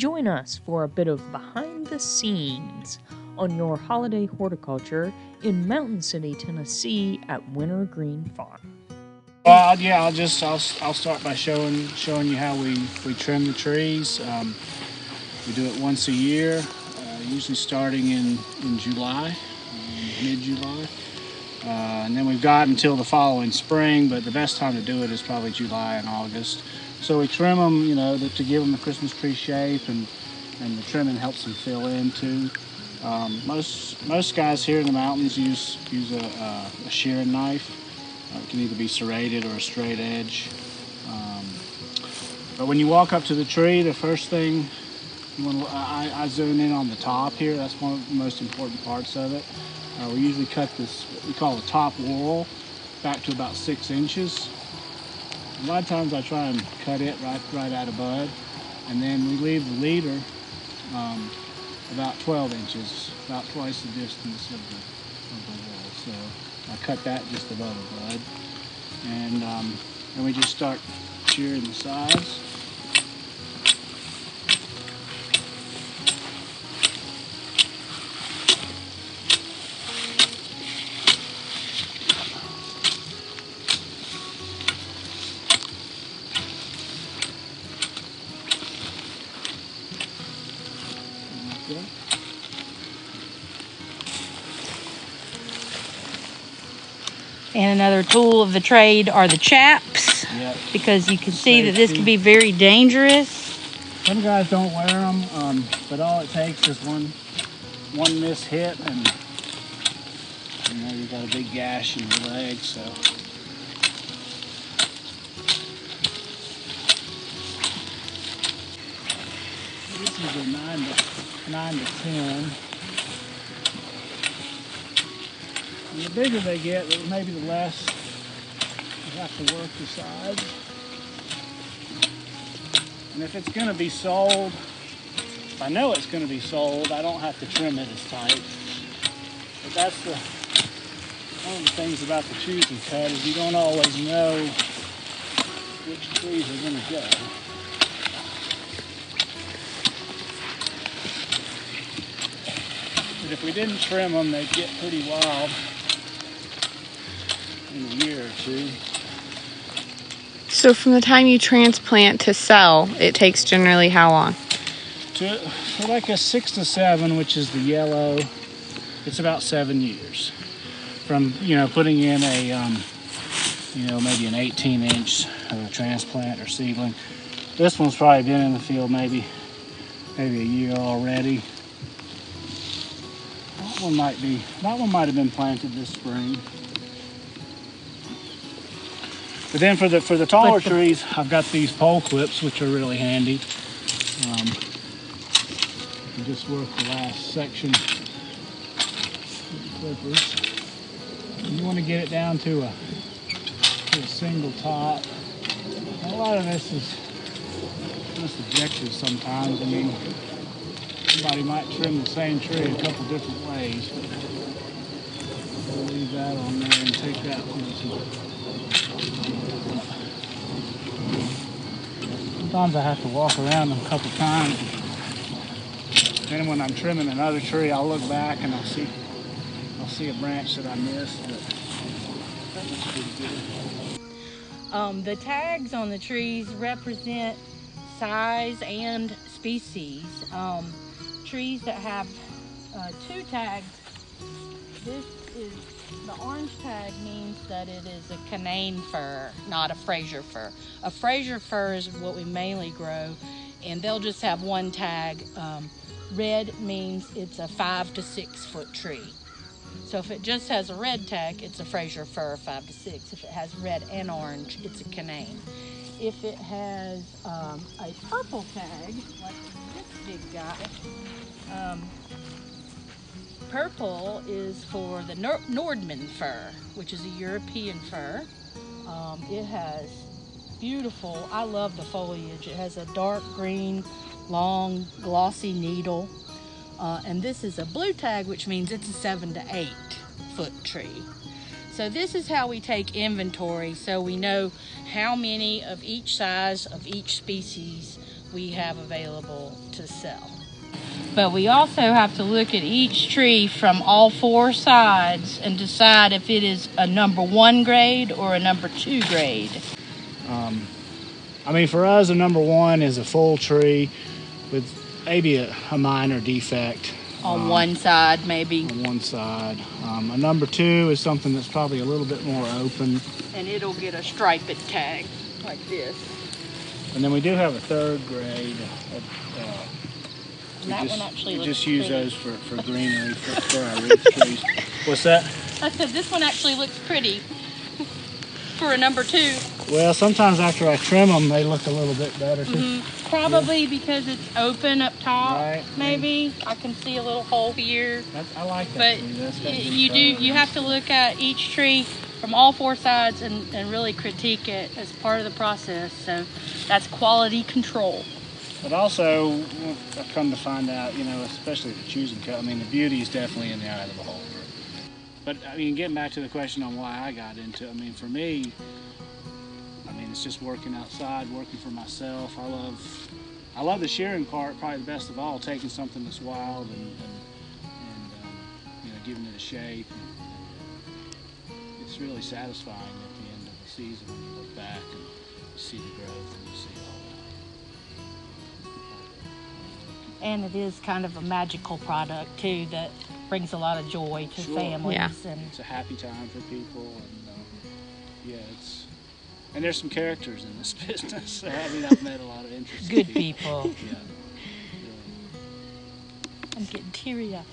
Join us for a bit of behind the scenes on your holiday horticulture in Mountain City, Tennessee at Winter Green Farm. Well, yeah, I'll start by showing you how we trim the trees. We do it once a year, usually starting in July, mid-July. And then we've got until the following spring, but the best time to do it is probably July and August. So we trim them, you know, to give them the Christmas tree shape, and the trimming helps them fill in too. Most guys here in the mountains use a shearing knife. It can either be serrated or a straight edge. But when you walk up to the tree, the first thing I zoom in on the top here. That's one of the most important parts of it. We usually cut this, what we call a top whorl, back to about 6 inches. A lot of times I try and cut it right out of bud, and then we leave the leader about 12 inches, about twice the distance of the whorl. So I cut that just above the bud, and we just start shearing the sides. And another tool of the trade are the chaps, Yep. Because you can see that this can be very dangerous. Some guys don't wear them, but all it takes is one miss hit, and you know you've got a big gash in your leg. So this is a 9 to 10. And the bigger they get, maybe the less you have to work the sides. And if it's going to be sold, if I know it's going to be sold, I don't have to trim it as tight. But that's one of the things about the choose and cut is you don't always know which trees are going to go. But if we didn't trim them, they'd get pretty wild in a year or two. So from the time you transplant to sell, it takes generally how long? For like a 6 to 7, which is the yellow, it's about 7 years. From, you know, putting in a, maybe an 18-inch transplant or seedling. This one's probably been in the field maybe a year already. That one might have been planted this spring. But then for the taller trees, I've got these pole clips, which are really handy. You just work the last section with the clippers. And you want to get it down to a single top. And a lot of this is just objective sometimes. I mean, somebody might trim the same tree a couple different ways. We'll leave that on there and take that one. Sometimes I have to walk around them a couple times. Then when I'm trimming another tree, I'll look back and I'll see a branch that I missed. But that looks pretty good. The tags on the trees represent size and species. Trees that have 2 tags, the orange tag means that it is a Canaan fir, not a Fraser fir. A Fraser fir is what we mainly grow, and they'll just have 1 tag. Red means it's a 5 to 6 foot tree. So if it just has a red tag, it's a Fraser fir 5 to 6. If it has red and orange, it's a Canaan. If it has a purple tag, like this big guy, purple is for the Nordman fir, which is a European fir. It has beautiful, I love the foliage. It has a dark green, long, glossy needle. And this is a blue tag, which means it's a 7 to 8 foot tree. So this is how we take inventory, so we know how many of each size of each species we have available to sell. But we also have to look at each tree from all 4 sides and decide if it is a number 1 grade or a number 2 grade. I mean, for us, a number 1 is a full tree with maybe a minor defect. On one side, maybe. On one side. A number 2 is something that's probably a little bit more open. And it'll get a striped tag like this. And then we do have a 3rd grade. That one actually looks just use pretty. those for greenery for our roof trees. What's that? I said this one actually looks pretty for a number 2. Well, sometimes after I trim them, they look a little bit better too. Probably because it's open up top. Right. Maybe I can see a little hole here. I like that. But tree. That's got good you color. have to look at each tree from all 4 sides and really critique it as part of the process. So that's quality control. But also, I've come to find out, you know, especially the choosing cut, I mean, the beauty is definitely in the eye of the beholder. But, I mean, getting back to the question on why I got into it, I mean, for me, I mean, it's just working outside, working for myself. I love the shearing part, probably the best of all, taking something that's wild and you know, giving it a shape. It's really satisfying at the end of the season when you look back and you see the growth and you see all that. And it is kind of a magical product too that brings a lot of joy to Sure. families. Yeah. And It's a happy time for people, and yeah, and there's some characters in this business. I mean, I've met a lot of interesting good people. Yeah. I'm getting teary-eyed.